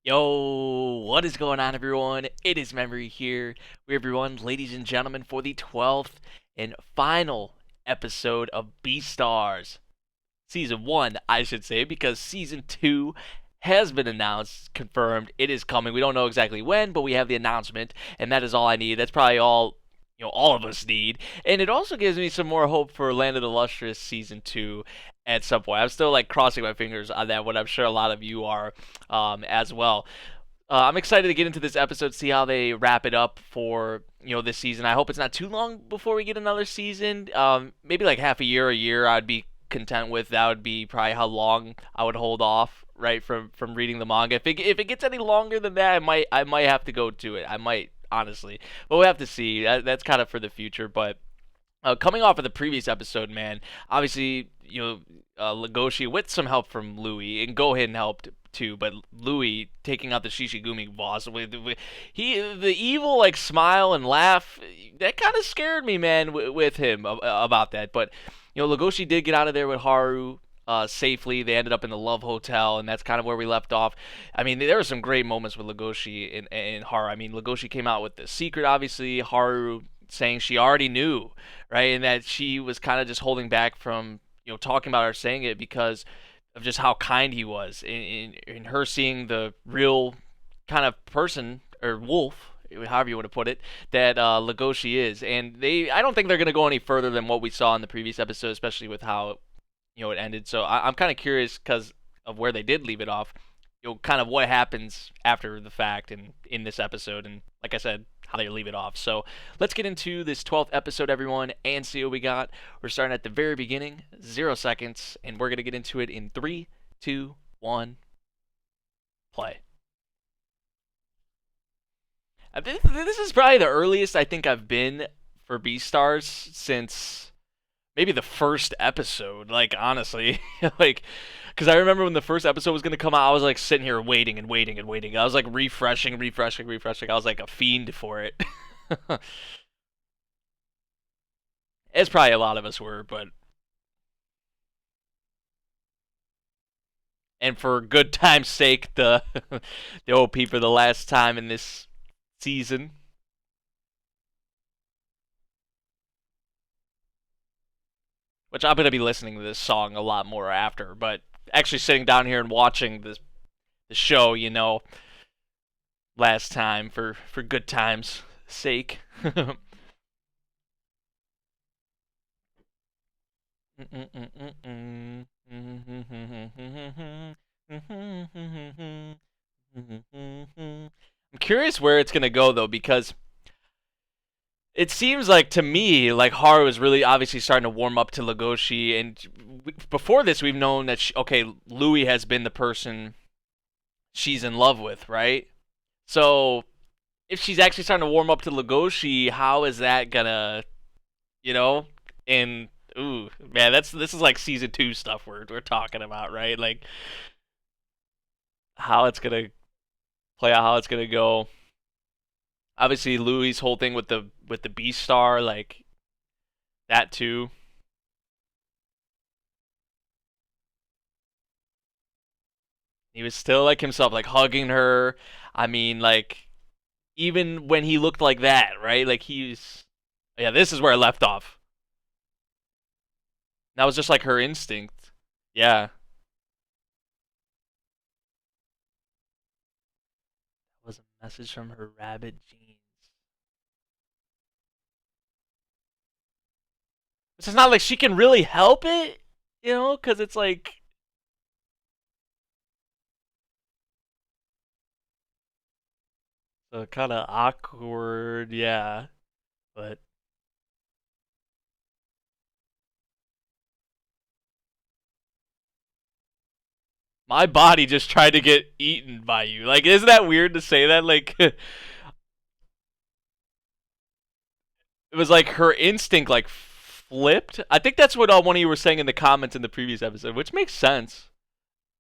Yo, what is going on, everyone? It is Memory here. Everyone, ladies and gentlemen, for the 12th and final episode of Beastars. Season 1, I should say, because Season 2 has been announced, confirmed. It is coming. We don't know exactly when, but we have the announcement, and that is all I need. That's probably all of us need. And it also gives me some more hope for Land of the Lustrous Season 2 at some point. I'm still like crossing my fingers on that one. I'm sure a lot of you are as well. I'm excited to get into this episode, see how they wrap it up for this season. I hope it's not too long before we get another season. Maybe like half a year. I'd be content with. That would be probably how long I would hold off, right, from reading the manga. If it gets any longer than that, I might have to go to it. I might, honestly, but we'll have to see. That's kind of for the future, but. Coming off of the previous episode, man, obviously, Legoshi with some help from Louis, and Gohan helped too, but Louis taking out the Shishigumi boss with the evil like smile and laugh, that kind of scared me, man, with him about that. But Legoshi did get out of there with Haru. Safely, they ended up in the Love Hotel, and that's kind of where we left off. I mean, there were some great moments with Legoshi and Haru. I mean, Legoshi came out with the secret, obviously. Haru saying she already knew, right, and that she was kind of just holding back from talking about or saying it because of just how kind he was, in her seeing the real kind of person or wolf, however you want to put it, that Legoshi is. And I don't think they're gonna go any further than what we saw in the previous episode, especially with how it ended. So I'm kind of curious because of where they did leave it off. Kind of what happens after the fact and in this episode, and like I said, how they leave it off. So let's get into this 12th episode, everyone, and see what we got. We're starting at the very beginning, 0 seconds, and we're gonna get into it in 3, 2, 1, play. This is probably the earliest I think I've been for Beastars since maybe the first episode. Like, honestly, like, because I remember when the first episode was gonna come out, I was like sitting here waiting and waiting and waiting. I was like refreshing. I was like a fiend for it. As probably a lot of us were, but and for good time's sake, the the OP for the last time in this season. Which I'm gonna be listening to this song a lot more after, but actually sitting down here and watching the show, last time for good times' sake. I'm curious where it's gonna go though, because it seems like to me like Haru is really obviously starting to warm up to Legoshi, and before this we've known that Louis has been the person she's in love with, right? So if she's actually starting to warm up to Legoshi, how is that gonna, you know? And ooh, man, this is like season 2 stuff we're talking about, right? Like how it's gonna play out, how it's gonna go. Obviously, Louis' whole thing with the Beastar, like that too. He was still like himself, like hugging her. I mean, like even when he looked like that, right? Like he's yeah. This is where I left off. That was just like her instinct. Yeah. That was a message from her rabid genes. It's not like she can really help it, because it's like kind of awkward, yeah. But my body just tried to get eaten by you. Like, isn't that weird to say that? Like, it was like her instinct, like, flipped. I think that's what one of you were saying in the comments in the previous episode, which makes sense.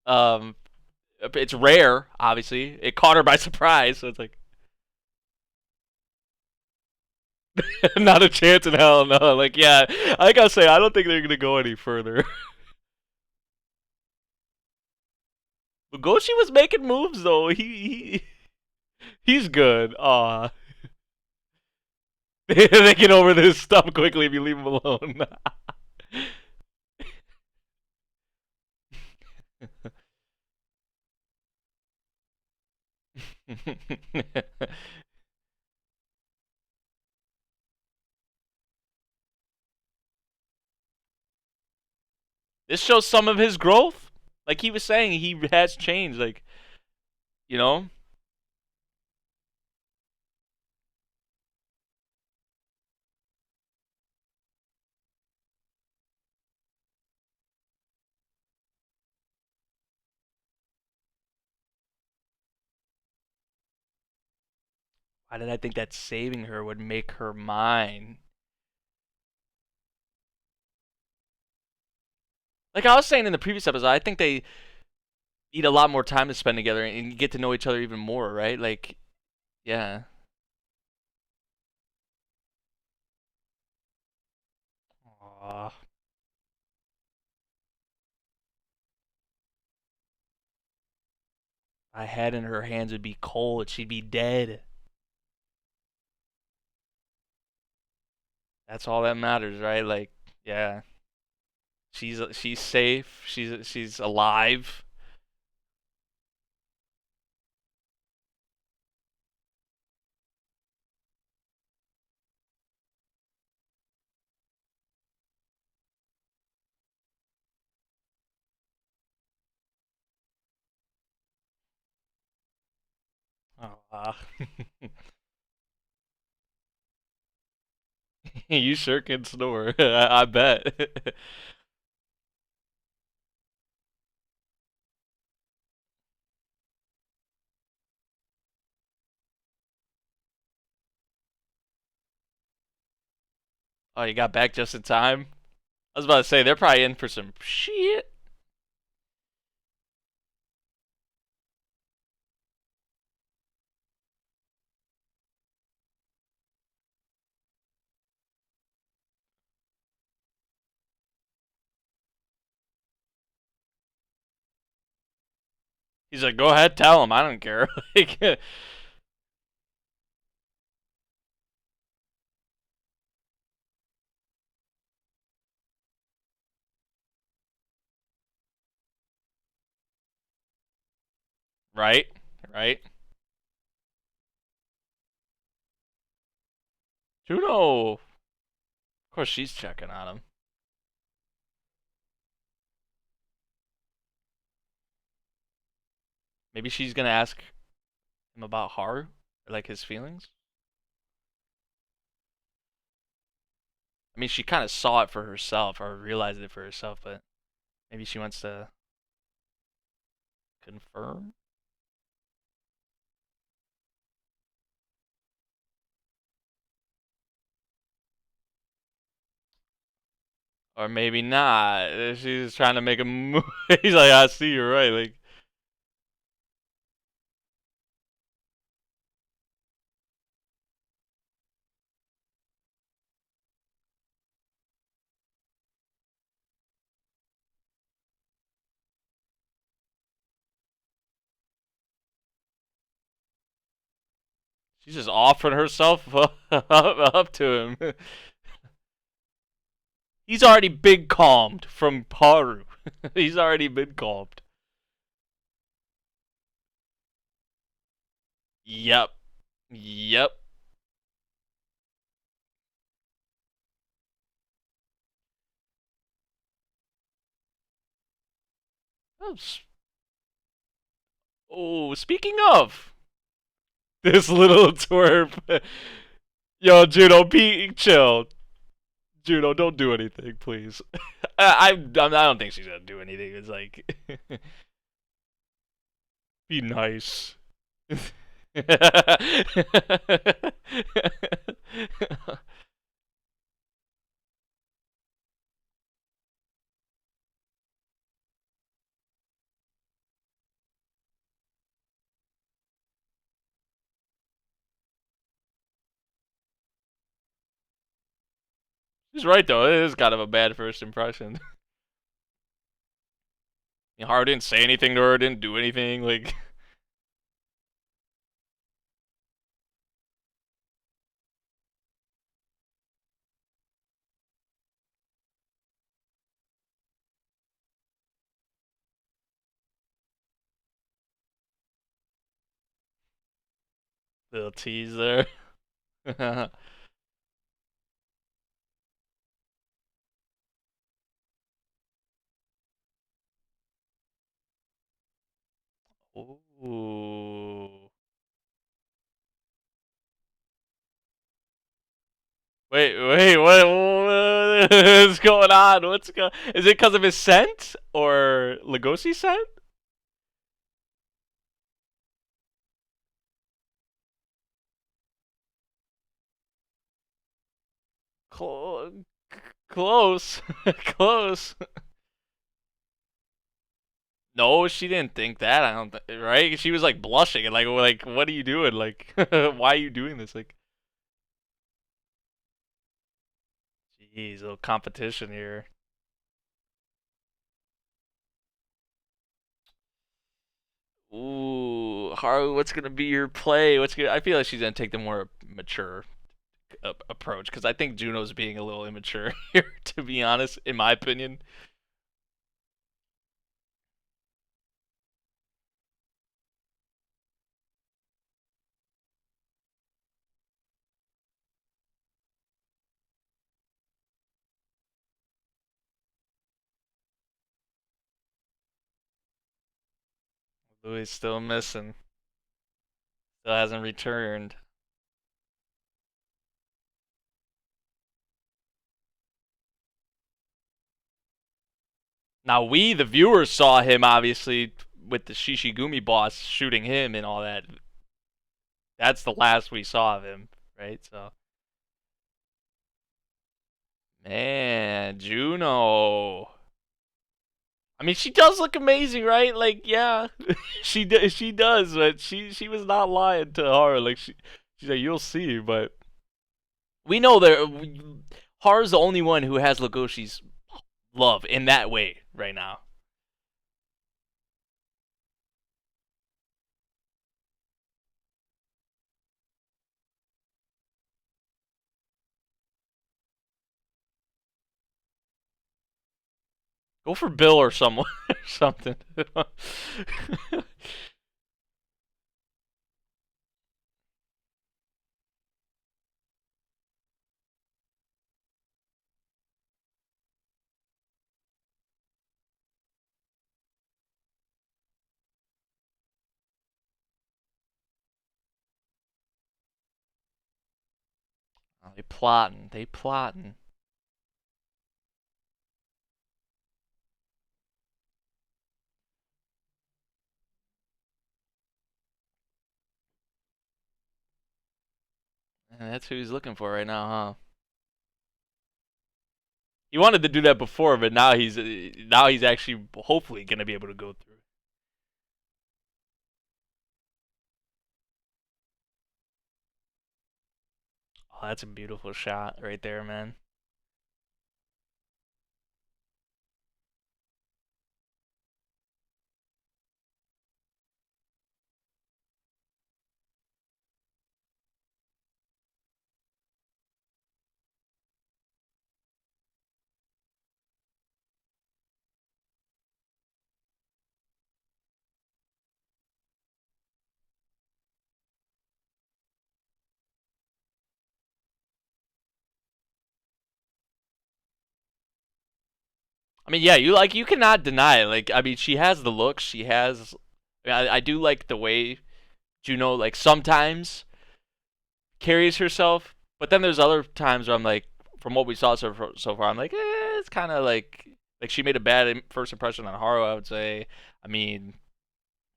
Um, it's rare, obviously. It caught her by surprise, so it's like, not a chance in hell, no. Like, yeah, I gotta say, I don't think they're gonna go any further. Legoshi was making moves though. He's good. Aw. They get over this stuff quickly if you leave him alone. This shows some of his growth. Like he was saying, he has changed. Like, you know? Why did I think that saving her would make her mine? Like I was saying in the previous episode, I think they need a lot more time to spend together and get to know each other even more, right? Like, yeah. Aw. My head in her hands would be cold. She'd be dead. That's all that matters, right? Like, yeah. She's safe. She's alive. Oh, you sure can snore. I bet. Oh, you got back just in time. I was about to say they're probably in for some shit. He's like, go ahead, tell him. I don't care. Like, right, right. Juno. Of course, she's checking on him. Maybe she's gonna ask him about Haru, or like his feelings. I mean, she kind of saw it for herself or realized it for herself, but maybe she wants to confirm. Or maybe not. She's trying to make a move. He's like, I see you're right. Like, she's just offering herself up to him. He's already been calmed from Haru. He's already been calmed. Yep. Yep. Oh, speaking of this little twerp, yo, Juno, be chill. Juno, don't do anything, please. I don't think she's gonna do anything. It's like, be nice. She's right though. It is kind of a bad first impression. Haru didn't say anything to her, didn't do anything. Like, little tease there. Ooh. What is going on? What's going? Is it because of his scent or Legoshi scent? Cl- close, close. No, she didn't think that. I don't. Right? She was like blushing and like, what are you doing? Like, why are you doing this? Like, jeez, little competition here. Ooh, Haru, what's gonna be your play? What's gonna? I feel like she's gonna take the more mature approach because I think Juno's being a little immature here, to be honest, in my opinion. Louis still missing. Still hasn't returned. Now we, the viewers, saw him obviously with the Shishigumi boss shooting him and all that. That's the last we saw of him, right? So, man, Juno. I mean, she does look amazing, right? Like, yeah, she does, but she was not lying to her. Like she's like, you'll see, but we know that Haru's the only one who has Legoshi's love in that way right now. Go for Bill or someone or something. Oh, they plotting. They plotting. And that's who he's looking for right now, huh? He wanted to do that before, but now he's actually hopefully gonna be able to go through. Oh, that's a beautiful shot right there, man. I mean, yeah, you cannot deny it. Like, I mean, she has the looks. She has. I do like the way Juno like sometimes carries herself, but then there's other times where I'm like, from what we saw so far, I'm like, it's kind of like she made a bad first impression on Haru. I would say. I mean,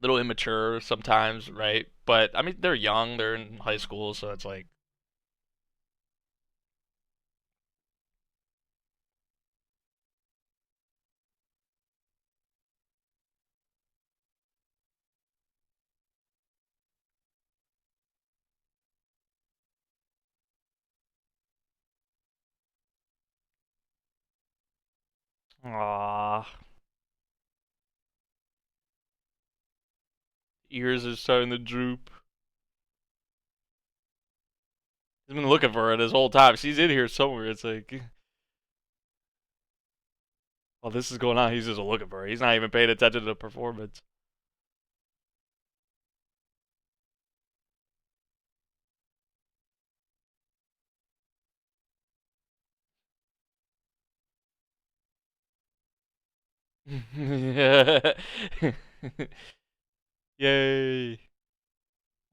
little immature sometimes, right? But I mean, they're young. They're in high school, so it's like, ah. Ears are starting to droop. He's been looking for her this whole time. She's in here somewhere. It's like, while this is going on, he's just looking for her. He's not even paying attention to the performance. Yay.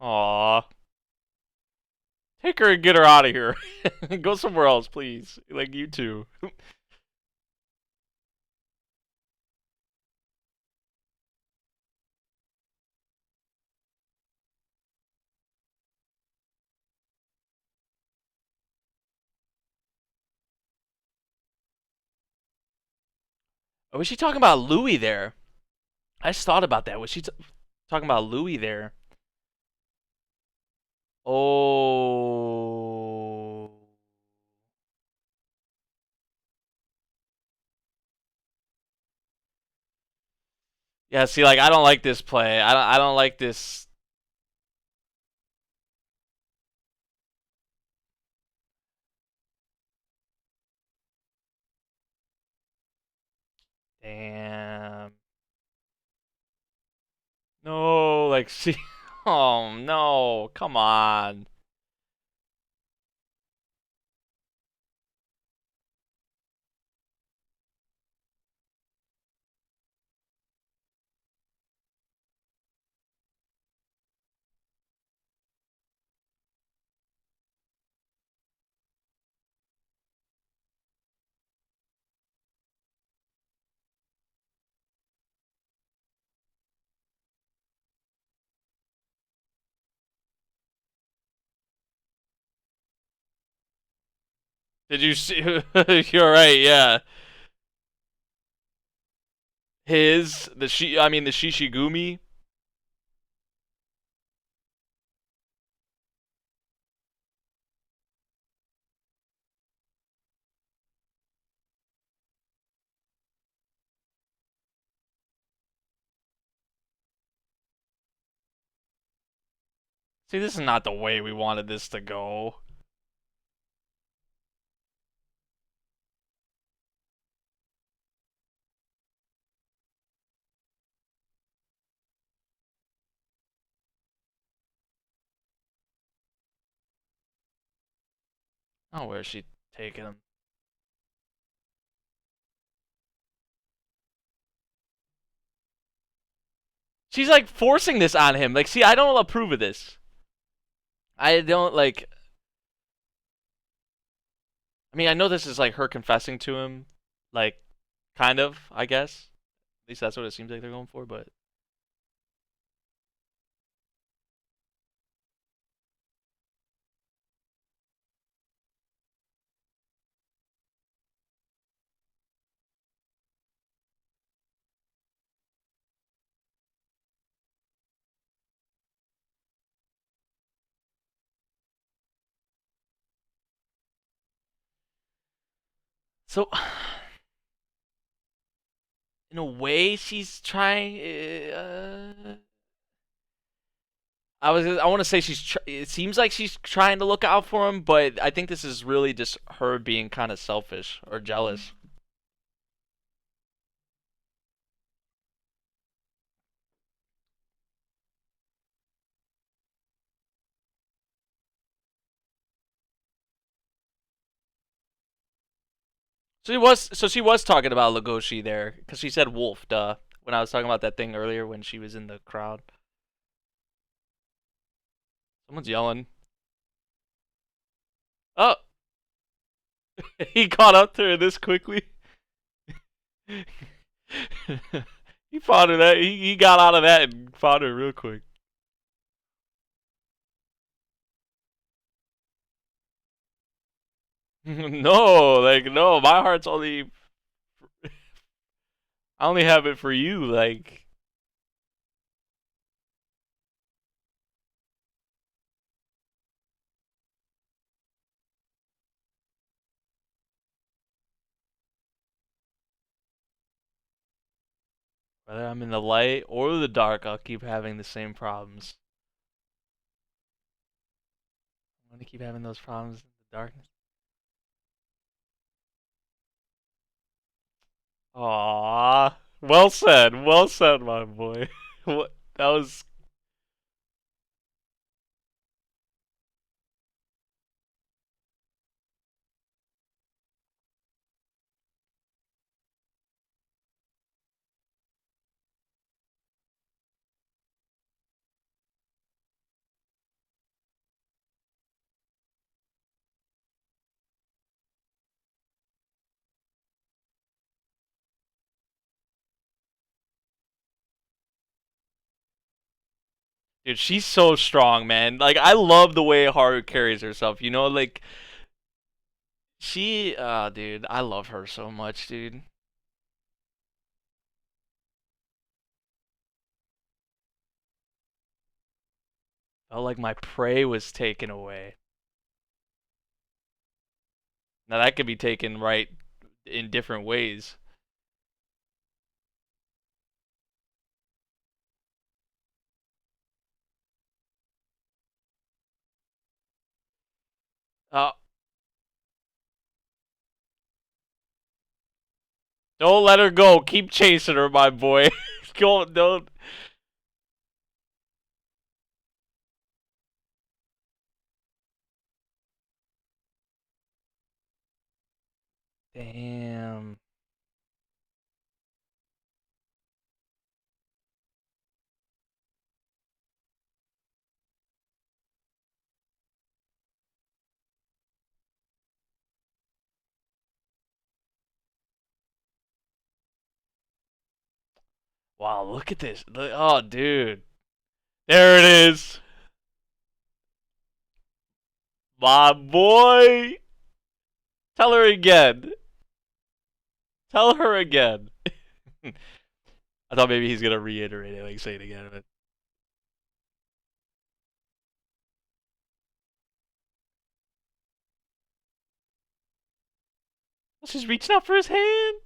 Aww. Take her and get her out of here. Go somewhere else, please. Like you two. Oh, was she talking about Louis there? I just thought about that. Was she talking about Louis there? Oh. Yeah, see, like, I don't like this play. I don't like this. Damn. No, like, see. Oh, no. Come on. Did you see? You're right, yeah. The Shishigumi. See, this is not the way we wanted this to go. Oh, where's she taking him? She's like forcing this on him. Like, see, I don't approve of this. I don't like. I mean, I know this is like her confessing to him, like, kind of, I guess. At least that's what it seems like they're going for, but. So, in a way, she's trying. I want to say it seems like she's trying to look out for him, but I think this is really just her being kind of selfish or jealous. So she was talking about Legoshi there because she said wolf, duh. When I was talking about that thing earlier when she was in the crowd. Someone's yelling. Oh, he caught up to her this quickly. He fought her that he got out of that and fought her real quick. No, like no, my heart's only I only have it for you, like Whether I'm in the light or the dark, I'll keep having the same problems. I'm gonna keep having those problems in the darkness. Aww. Well said, my boy. What? That was. Dude, she's so strong, man. Like, I love the way Haru carries herself. You know, like, dude, I love her so much, dude. Felt like my prey was taken away. Now, that could be taken right in different ways. Uh, don't let her go. Keep chasing her, my boy. Go, don't. Damn. Wow, look at this. Oh, dude. There it is. My boy. Tell her again. Tell her again. I thought maybe he's gonna reiterate it, like say it again. But she's reaching out for his hand.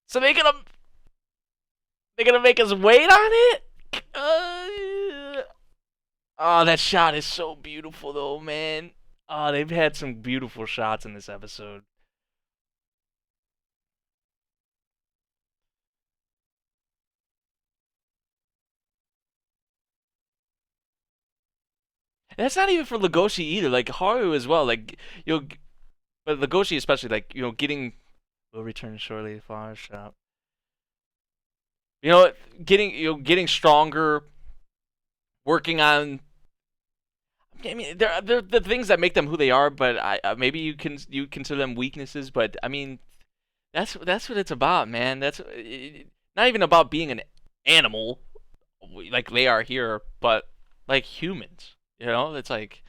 So they're gonna make us wait on it. Oh, that shot is so beautiful, though, man. Oh, they've had some beautiful shots in this episode. And that's not even for Legoshi either. Like Haru as well. Like but Legoshi especially. Like getting. Will return shortly. Flower shop. You know, getting stronger. Working on. I mean, they're the things that make them who they are. But maybe you consider them weaknesses. But I mean, that's what it's about, man. That's not even about being an animal like they are here, but like humans. It's like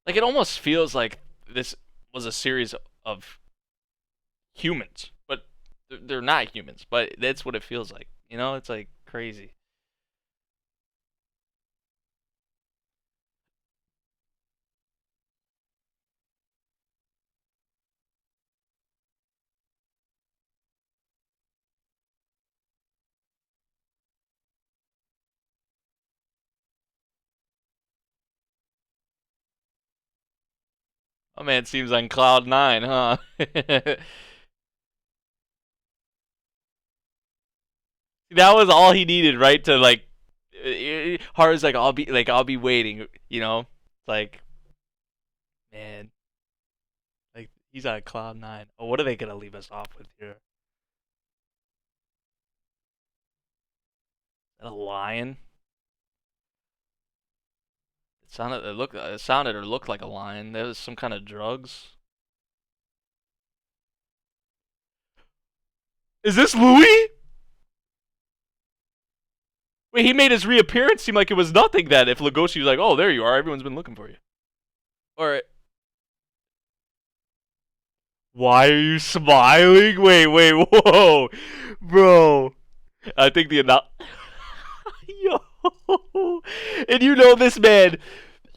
it almost feels like this was a series of humans, but they're not humans. But that's what it feels like. It's like crazy. Oh man, it seems on cloud nine, huh? That was all he needed, right? To like, Haru's like, I'll be waiting. It's like, man, like he's on cloud nine. Oh, what are they gonna leave us off with here? Is that a lion? It sounded or looked like a lion. There was some kind of drugs. Is this Louis? Wait, he made his reappearance seem like it was nothing then. If Legoshi was like, "Oh, there you are. Everyone's been looking for you." Or why are you smiling? Wait, whoa, bro. I think the yo, and you know this man.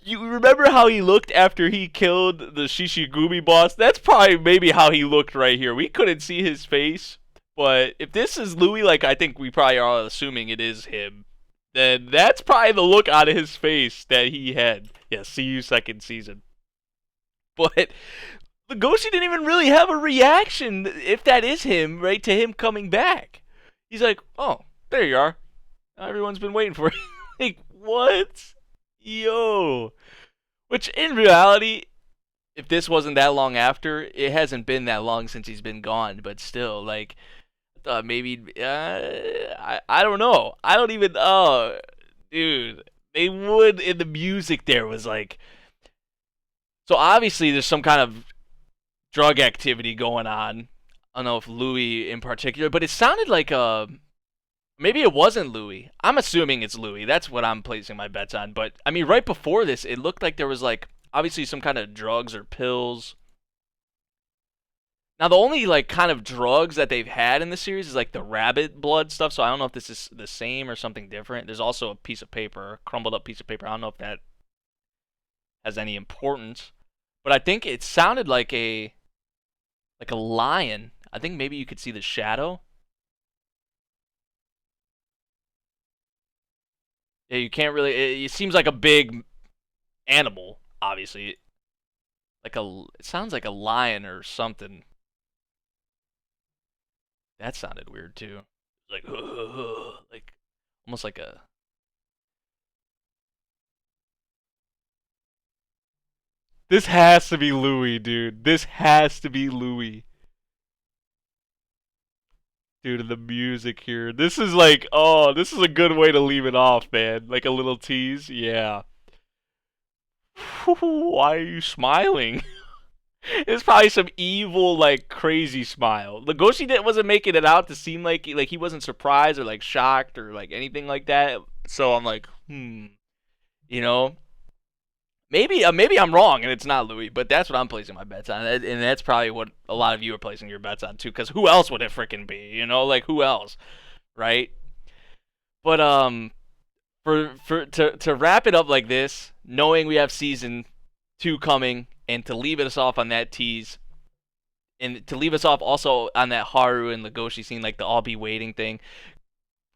You remember how he looked after he killed the Shishigumi boss? That's probably maybe how he looked right here. We couldn't see his face, but if this is Louis, like I think we probably are assuming it is him, then that's probably the look on his face that he had. Yeah, see you second season. But Legoshi didn't even really have a reaction if that is him, right, to him coming back. He's like, oh, there you are. Everyone's been waiting for you. Like, what? Yo. Which, in reality, if this wasn't that long after, it hasn't been that long since he's been gone. But still, like, maybe, I don't know. I don't even, oh, dude. They would, in the music there was like, so obviously there's some kind of drug activity going on. I don't know if Louis in particular, but it sounded like maybe it wasn't Louis. I'm assuming it's Louis. That's what I'm placing my bets on. But I mean, right before this, it looked like there was like obviously some kind of drugs or pills. Now the only like kind of drugs that they've had in the series is like the rabbit blood stuff. So I don't know if this is the same or something different. There's also a piece of paper, a crumbled up piece of paper. I don't know if that has any importance. But I think it sounded like a lion. I think maybe you could see the shadow. Yeah, you can't really. It seems like a big animal, obviously. It sounds like a lion or something. That sounded weird too. Like, like almost like a. This has to be Louis, dude. This has to be Louis. Due to the music here. This is like, oh, this is a good way to leave it off, man. Like a little tease. Yeah. Why are you smiling? It's probably some evil, like crazy smile. Legoshi wasn't making it out to seem like he wasn't surprised or like shocked or like anything like that. So I'm like, you know, maybe I'm wrong and it's not Louis, but that's what I'm placing my bets on, and that's probably what a lot of you are placing your bets on too. Because who else would it freaking be? You know, like who else, right? But to wrap it up like this, knowing we have season 2 coming, and to leave us off on that tease, and to leave us off also on that Haru and Legoshi scene, like the "I'll be waiting" thing.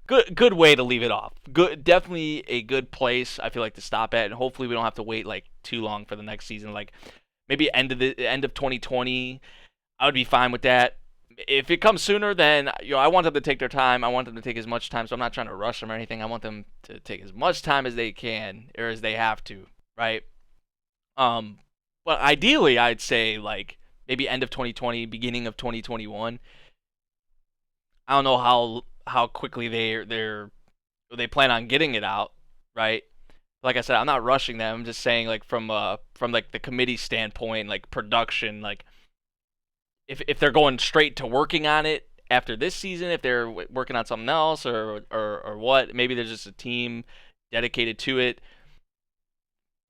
Good way to leave it off. Good, definitely a good place. I feel like to stop at, and hopefully we don't have to wait like too long for the next season. Like maybe end of 2020. I would be fine with that. If it comes sooner, then I want them to take their time. I want them to take as much time. So I'm not trying to rush them or anything. I want them to take as much time as they can or as they have to, right? But ideally, I'd say like maybe end of 2020, beginning of 2021. I don't know how quickly they plan on getting it out, right? Like I said, I'm not rushing them. I'm just saying like from like the committee standpoint, like production, like if they're going straight to working on it after this season, if they're working on something else or what, maybe there's just a team dedicated to it.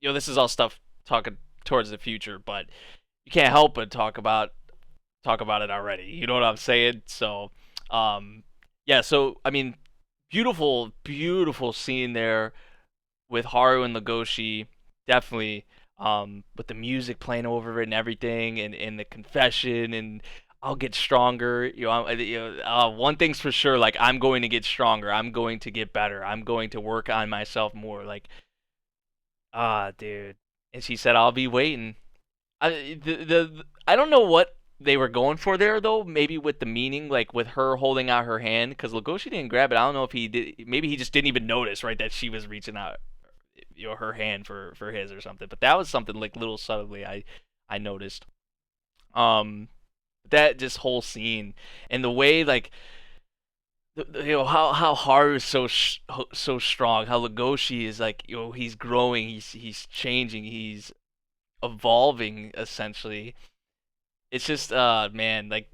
This is all stuff talking towards the future, but you can't help but talk about it already. You know what I'm saying? So, yeah. So I mean, beautiful, beautiful scene there with Haru and Legoshi. Definitely, with the music playing over it and everything, and the confession and I'll get stronger. One thing's for sure. Like I'm going to get stronger. I'm going to get better. I'm going to work on myself more. Like, dude. And she said, "I'll be waiting." I don't know what they were going for there though. Maybe with the meaning, like with her holding out her hand, because Legoshi didn't grab it. I don't know if he did. Maybe he just didn't even notice, right, that she was reaching out, her hand for his or something. But that was something like little subtly I noticed. That just whole scene and the way like how Haru is so strong, how Legoshi is like he's growing, he's changing, he's evolving essentially. It's just man, like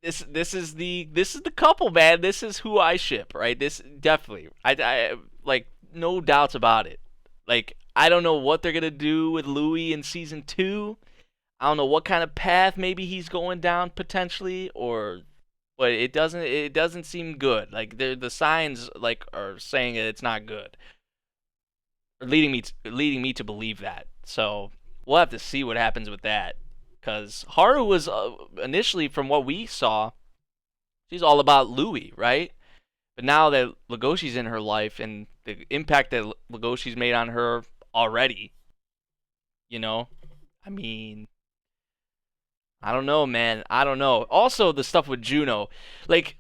this is the couple, man. This is who I ship, right? This definitely I like no doubts about it. Like I don't know what they're gonna do with Louis in season 2. I don't know what kind of path maybe he's going down potentially, or but it doesn't seem good. Like the signs like are saying that it's not good, or leading me to believe that. So we'll have to see what happens with that. Because Haru was initially, from what we saw, she's all about Louis, right? But now that Legoshi's in her life and the impact that Legoshi's made on her already, you know, I mean, I don't know, man. I don't know. Also, the stuff with Juno, like,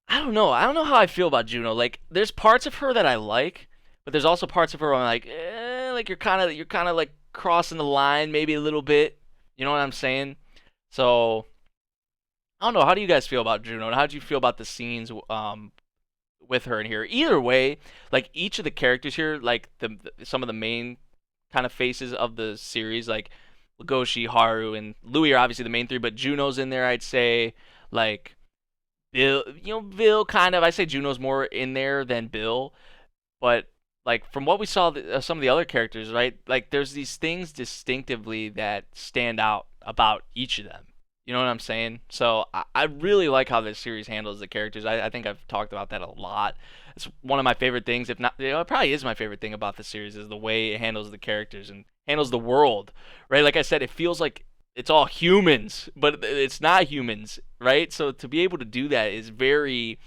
I don't know. I don't know how I feel about Juno. Like, there's parts of her that I like, but there's also parts of her where I'm like, like you're kind of like crossing the line maybe a little bit. You know what I'm saying? So I don't know. How do you guys feel about Juno? And how do you feel about the scenes with her in here? Either way, like each of the characters here, like some of the main kind of faces of the series, like Legoshi, Haru, and Louis are obviously the main three, but Juno's in there, I'd say. Like Bill, Bill kind of. I say Juno's more in there than Bill, but like from what we saw, some of the other characters, right? Like there's these things distinctively that stand out about each of them. You know what I'm saying? So I really like how this series handles the characters. I think I've talked about that a lot. It's one of my favorite things, if not, it probably is my favorite thing about the series, is the way it handles the characters and handles the world, right? Like I said, it feels like it's all humans, but it's not humans, right? So to be able to do that is very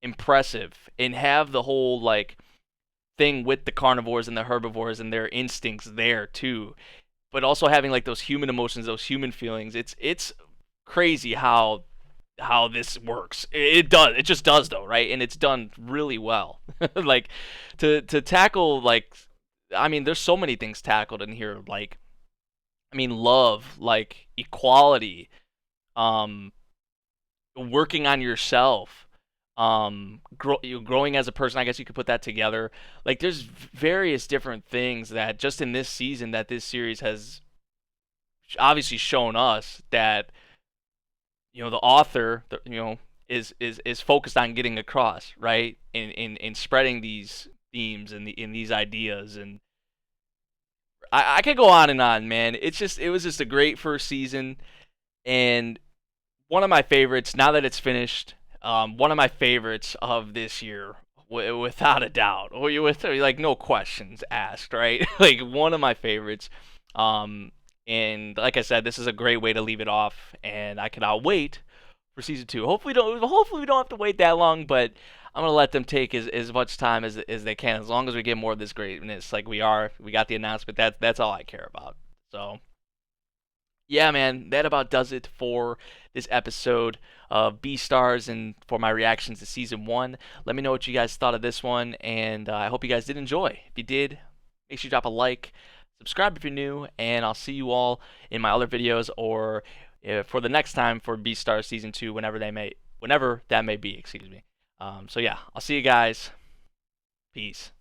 impressive, and have the whole like thing with the carnivores and the herbivores and their instincts there too, but also having like those human emotions, those human feelings. It's crazy how this works. It does. It just does though, right? And it's done really well. Like to tackle like, I mean, there's so many things tackled in here. Like, I mean, love, like equality, um, working on yourself, growing as a person. I guess you could put that together. Like, there's various different things that just in this season that this series has obviously shown us that the author, is focused on getting across, right, in spreading these themes and in these ideas. And I could go on and on, man. It was just a great first season, and one of my favorites. Now that it's finished, one of my favorites of this year, without a doubt, or with like no questions asked, right? Like one of my favorites. Um, and like I said, this is a great way to leave it off, and I cannot wait for season two. Hopefully we don't have to wait that long, but I'm gonna let them take as much time as they can, as long as we get more of this greatness. Like we got the announcement. That's all I care about. So yeah, man, that about does it for this episode of Beastars and for my reactions to season one. Let me know what you guys thought of this one, and I hope you guys did enjoy. If you did, make sure you drop a like, subscribe if you're new, and I'll see you all in my other videos, or for the next time for Beastars season two, whenever that may be. Excuse me. So yeah, I'll see you guys. Peace.